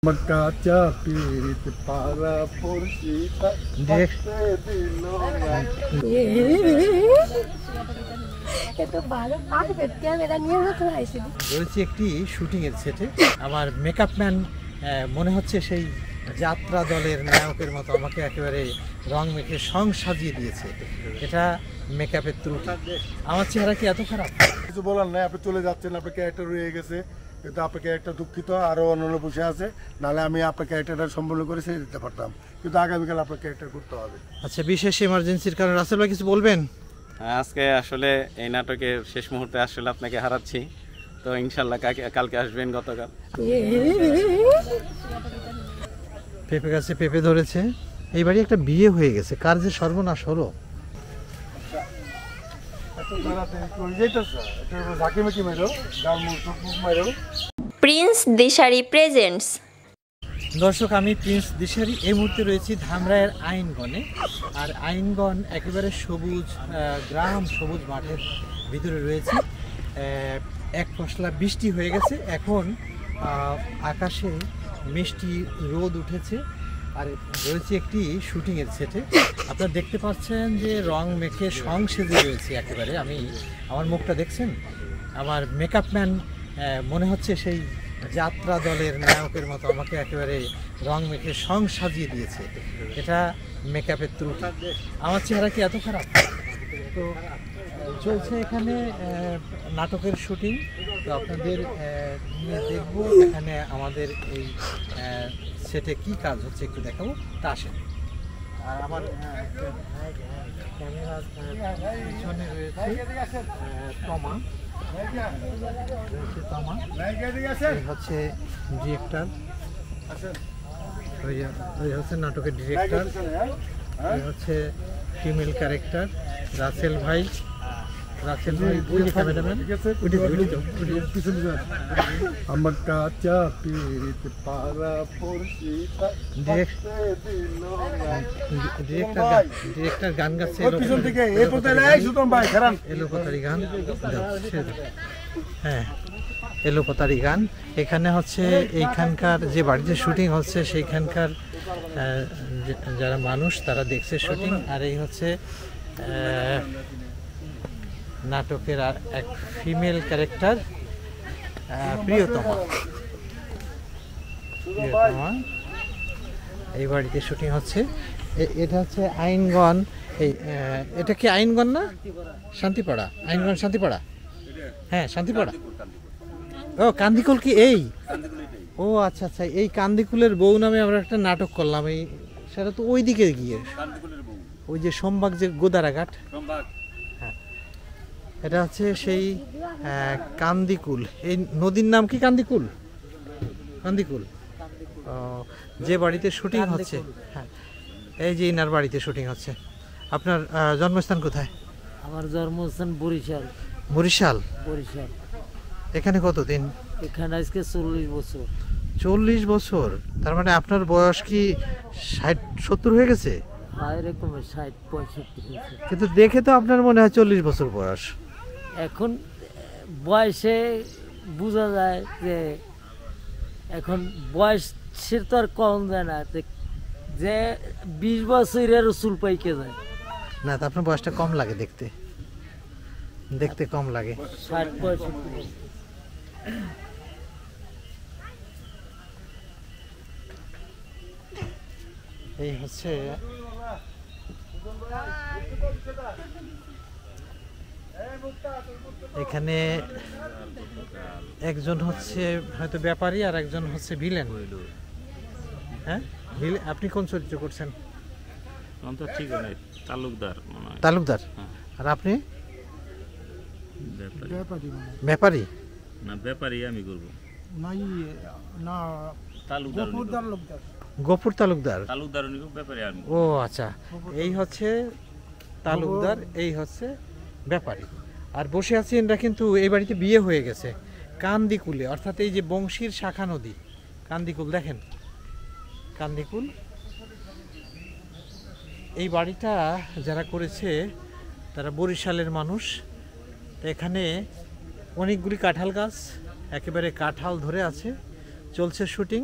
কাঁচা পিরিত পারা পড়শি রয়েছে একটি শুটিং এর সেটে। আমার মেকআপ ম্যান মনে হচ্ছে সেই যাত্রা দলের নায়কের মতো আমাকে একেবারে রং মেখে সং সাজিয়ে দিয়েছে। এটা মেকআপের ত্রুটি। আমার চেহারা কি এত খারাপ? কিছু বলার নাই, আপনি চলে যাচ্ছেন, আপনার ক্যারেক্টার রয়ে গেছে, কিন্তু আপনার ক্যারেক্টার দুঃখিত, আরও অন্যান্য বসে আছে, নাহলে আমি আপনার ক্যারেক্টারটা সম্পূর্ণ করে ছেড়ে দিতে পারতাম, কিন্তু আগামীকাল আপনার ক্যারেক্টার করতে হবে। আচ্ছা, বিশেষ এমার্জেন্সির কারণে রাসেল ভাই কিছু বলবেন? আজকে আসলে এই নাটকের শেষ মুহূর্তে আসলে আপনাকে হারাচ্ছি, তো ইনশাল্লাহ কালকে আসবেন। গতকাল পেঁপে গাছে পেঁপে ধরেছে। এই বাড়ি একটা বিয়ে হয়ে গেছে, কার যে সর্বনাশ হলো। Prince Dishari presents. দর্শক, আমি প্রিন্স দিশারি এই মুহূর্তে রয়েছি ধামরাইয়ের আইনগণে। আর আইনগণ একেবারে সবুজ গ্রাম, সবুজ মাঠের ভিতরে রয়েছে। এক পশলা বৃষ্টি হয়ে গেছে, এখন আকাশে মিষ্টি রোদ উঠেছে। আর রয়েছে একটি শুটিংয়ের সেটে। আপনারা দেখতে পাচ্ছেন যে রং মেখে সং সেজে রয়েছে একেবারে। আমার মুখটা দেখছেন? আমার মেকআপ ম্যান মনে হচ্ছে সেই যাত্রা দলের নায়কের মতো আমাকে একেবারে রং মেখে সং সাজিয়ে দিয়েছে। এটা মেকআপের ত্রুটি। আমার চেহারা কি এত খারাপ? তো চলছে এখানে নাটকের শুটিং। তো আপনাদের নিয়ে দেখবো এখানে আমাদের এই সেটে কি কাজ হচ্ছে, একটু দেখাবো। তা আসেন। আর আমার ক্যামেরার পিছনে রয়েছে তমা। হচ্ছে ডিরেক্টর, ওই হচ্ছে নাটকের ডিরেক্টর, ওই হচ্ছে ফিমেল ক্যারেক্টার রাসেল ভাই। আমার কাঁচা পিরিত পারা পড়শি ডিরেক্টর গান গাচ্ছে এলোপাতারি গান। হ্যাঁ, এলোপাতারি গান। এখানে হচ্ছে এইখানকার যে বাড়িতে শুটিং হচ্ছে সেইখানকার যারা মানুষ তারা দেখছে শুটিং। আর এই হচ্ছে নাটকের আর এক ফিমেল ক্যারেক্টার প্রিয়তমা। এই বাড়িতে শুটিং হচ্ছে। এটা হচ্ছে আইনগণ। এটা কি আইনগণ না শান্তিপাড়া? আইনগণ শান্তিপাড়া। হ্যাঁ, শান্তিপাড়া। ও, কান্দিকুল কি এই? ও আচ্ছা আচ্ছা, এই কান্দিকুলের বউ নামে আমরা একটা নাটক করলাম। এই সেটা তো ওই দিকে গিয়ে, ওই যে সোমবাগ যে গোদারাঘাট। হ্যাঁ, এটা হচ্ছে সেই কান্দিকুল। এই নদীর নাম কি? কান্দিকুল। কান্দিকুল যে বাড়িতে শুটিং হচ্ছে। হ্যাঁ, এই যে ইনার বাড়িতে শুটিং হচ্ছে। আপনার জন্মস্থান কোথায়? আমার জন্মস্থান বরিশাল। বরিশাল? বরিশাল। এখানে কতদিন? এখানে আজকে 40 বছর। 40 বছর? তার মানে আপনার বয়স কি 60-70 হয়ে গেছে? এরকম 60-65 হয়েছে। কিন্তু দেখে তো আপনার মনে হয় 40 বছর বয়স। এখন বয়সে বোঝা যায় যে এখন বয়সের তো আর কম যায় না, যে 20 বছরের চুল পাইকে যায় না। তো আপনার বয়সটা কম লাগে দেখতে, দেখতে কম লাগে। 60-65। এই হচ্ছে এখানে একজন হচ্ছে হয়তো ব্যাপারী আর একজন হচ্ছে ভিলেন। হ্যাঁ, আপনি কোন চরিত্র করছেন? ঠিক আছে, তালুকদার। তালুকদার। আর আপনি? ব্যাপারী। না, ব্যাপারী আমি করব না, গফুর তালুকদার। ও আচ্ছা, এই হচ্ছে তালুকদার, এই হচ্ছে ব্যাপারী। আর বসে আছি এরা কিন্তু এই বাড়িতে বিয়ে হয়ে গেছে কান্দিকুলে, অর্থাৎ এই যে বংশীর শাখা নদী কান্দিকুল। দেখেন কান্দিকুল। এই বাড়িটা যারা করেছে তারা বরিশালের মানুষ। তো এখানে অনেকগুলি কাঁঠাল গাছ, একেবারে কাঁঠাল ধরে আছে, চলছে শুটিং।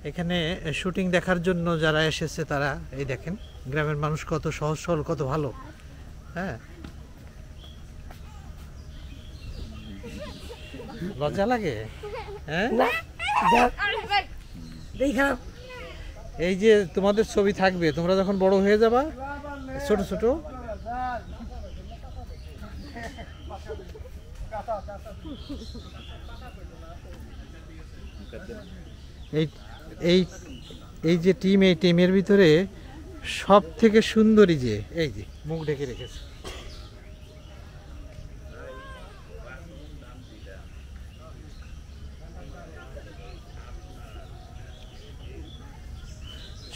এখানে শুটিং দেখার জন্য যারা এসেছে তারা এই দেখেন গ্রামের মানুষ কত সহজ সরল, কত ভালো। হ্যাঁ, লজ্জা লাগে? হ্যাঁ, এই যে তোমাদের ছবি থাকবে, তোমরা যখন বড় হয়ে যাবা, ছোট ছোট, এই এই এই যে টিম, এই টিমের ভিতরে সব থেকে সুন্দরী যে এই যে মুখ ঢেকে রেখেছে,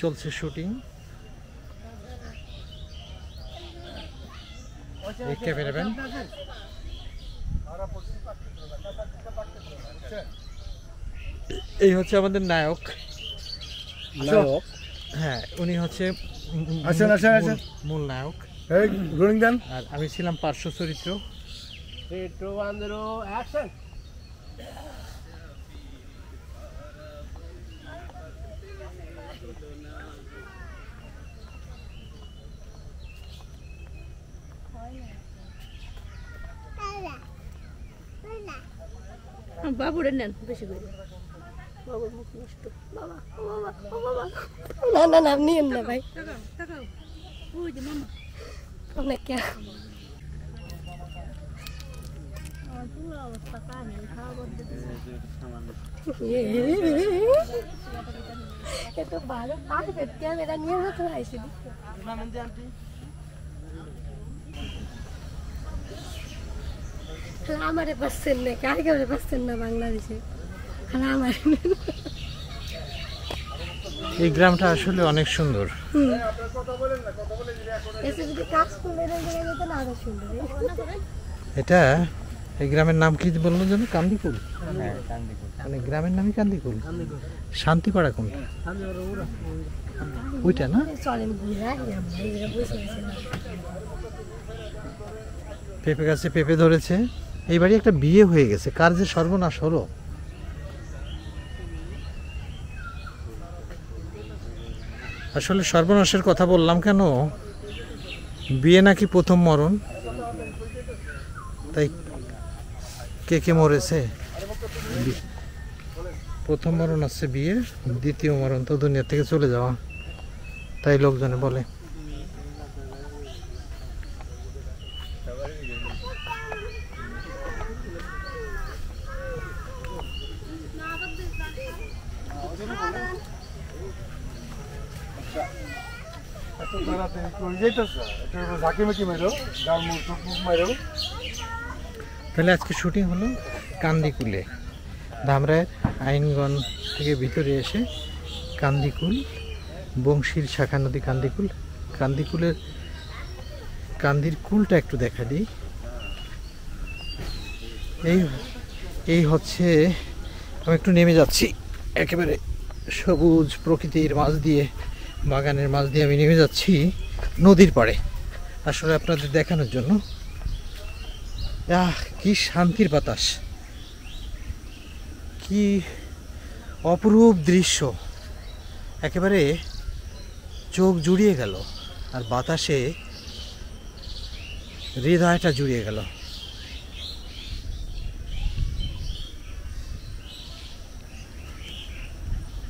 চলছে শুটিং। এই ক্যামেরাম্যান, এই হচ্ছে আমাদের নায়ক। হ্যাঁ, উনি হচ্ছে মূল নায়ক, আর আমি ছিলাম পার্শ্ব চরিত্র। বাবুরে নেন বেশি করে, বাবুর মুখ নষ্ট। বাবা, ও বাবা, ও বাবা, না না না, নিয়েন না ভাই, ওই যে মামা অনেক কে এত ভালো পারফেক্ট ক্যামেরা নিয়ে হতো আইসি আমারে পাচ্ছেন না, কার কারে পাচ্ছেন না বাংলাদেশে, আমার এই গ্রামটা আসলে অনেক সুন্দর। এটা এই গ্রামের নাম কি বললো যেন? কান্দিকুল। মানে গ্রামের নামই কান্দিকুল। শান্তিপাড়া কোনটা? ওইটা না? পেঁপে গাছে পেঁপে ধরেছে। এই বাড়ি একটা বিয়ে হয়ে গেছে, কার যে সর্বনাশ হলো। আসলে সর্বনাশের কথা বললাম কেন, বিয়ে নাকি প্রথম মরণ, তাই কে কে মরেছে? প্রথম মরণ আছে বিয়ে, দ্বিতীয় মরণ তো দুনিয়া থেকে চলে যাওয়া, তাই লোকজনে বলে। তাহলে আজকে শুটিং হলো কান্দিকুলে, ধামরায়ের আইনগঞ্জ থেকে ভিতরে এসে কান্দিকুল, বংশীর শাখা নদী কান্দিকুল। কান্দিকুলের কান্দির কুলটা একটু দেখা দিই। এই হচ্ছে, আমি একটু নেমে যাচ্ছি একেবারে সবুজ প্রকৃতির মাঝ দিয়ে, বাগানের মাঝ দিয়ে আমি নেমে যাচ্ছি নদীর পাড়ে, আসলে আপনাদের দেখানোর জন্য। কি শান্তির বাতাস, কি অপরূপ দৃশ্য, একেবারে চোখ জুড়িয়ে গেল, আর বাতাসে হৃদয়টা জুড়িয়ে গেল।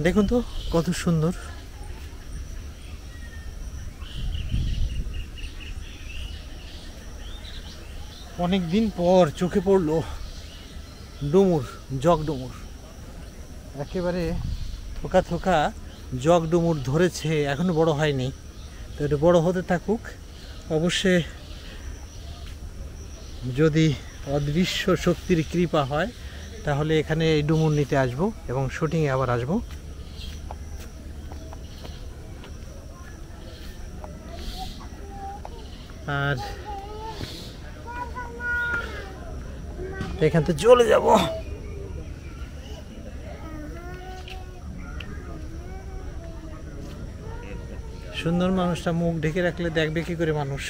দেখুন তো কত সুন্দর। অনেক দিন পর চোখে পড়লো ডুমুর, জগ ডুমুর, একেবারে থোকা থোকা জগ ডুমুর ধরেছে, এখনো বড় হয়নি, তো এটা বড় হতে থাকুক। অবশ্যই যদি অদৃশ্য শক্তির কৃপা হয় তাহলে এখানে এই ডুমুর নিতে আসবো এবং শুটিংয়ে আবার আসবো। আর এখান থেকে চলে যাব। সুন্দর মানুষটা মুখ ঢেকে রাখলে দেখবে কি করে মানুষ?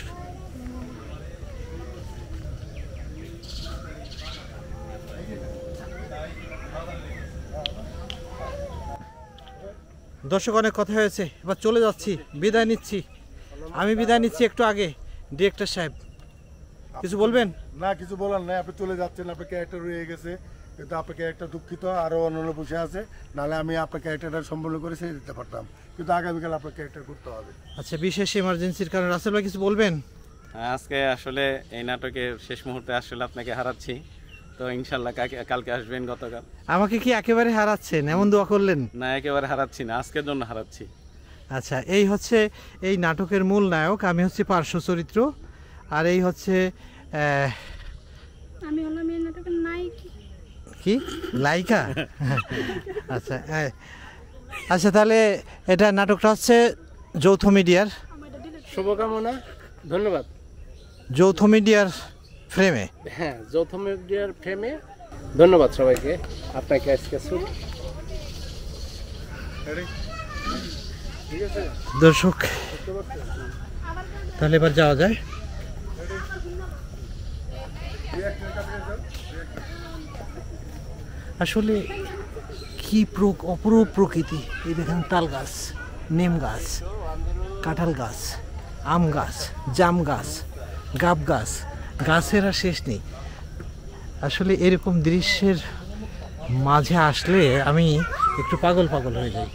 দর্শক অনেক কথা হয়েছে, এবার চলে যাচ্ছি, বিদায় নিচ্ছি। আমি বিদায় নিচ্ছি একটু আগে। ডিরেক্টর সাহেব কিছু বলবেন? না, কিছু বলার নাই, আপনি চলে যাচ্ছেন, আপনার ক্যারেক্টার রয়ে গেছে, কিন্তু আপনার ক্যারেক্টার দুঃখিত, আরও অন্যান্য বসে আছে, নাহলে আমি আপনার ক্যারেক্টারটা সম্পূর্ণ করে ছেড়ে দিতে পারতাম, কিন্তু আগামীকাল আপনার ক্যারেক্টার করতে হবে। আচ্ছা, বিশেষ এমার্জেন্সির কারণে রাসেল ভাই কিছু বলবেন? আজকে আসলে এই নাটকের শেষ মুহূর্তে আসলে আপনাকে হারাচ্ছি, তো ইনশাল্লাহ কালকে আসবেন। গতকাল আমাকে কি একেবারে হারাচ্ছেন এমন দোয়া করলেন? না, একেবারে হারাচ্ছি না, আজকের জন্য হারাচ্ছি। আচ্ছা, এই হচ্ছে এই নাটকের মূল নায়ক, আমি হচ্ছে পার্শ্ব চরিত্র, আর এই হচ্ছে আমি হলাম এই নাটকের নায়িকা। কি লাইকা? আচ্ছা আচ্ছা, তাহলে এটা নাটকটা হচ্ছে যৌথ মিডিয়ার, শুভকামনা, ধন্যবাদ। যৌথ মিডিয়ার ফ্রেমে, হ্যাঁ, যৌথ মিডিয়ার ফ্রেমে। ধন্যবাদ সবাইকে, আপনাকে আজকে দর্শক তাহলে এবার যাওয়া যায়। আসলে কি অপরূপ প্রকৃতি! এই দেখেন তাল গাছ, নিম গাছ, কাঁঠাল গাছ, আম গাছ, জাম গাছ, গাব গাছ, গাছের আর শেষ নেই। আসলে এরকম দৃশ্যের মাঝে আসলে আমি একটু পাগল পাগল হয়ে যাই।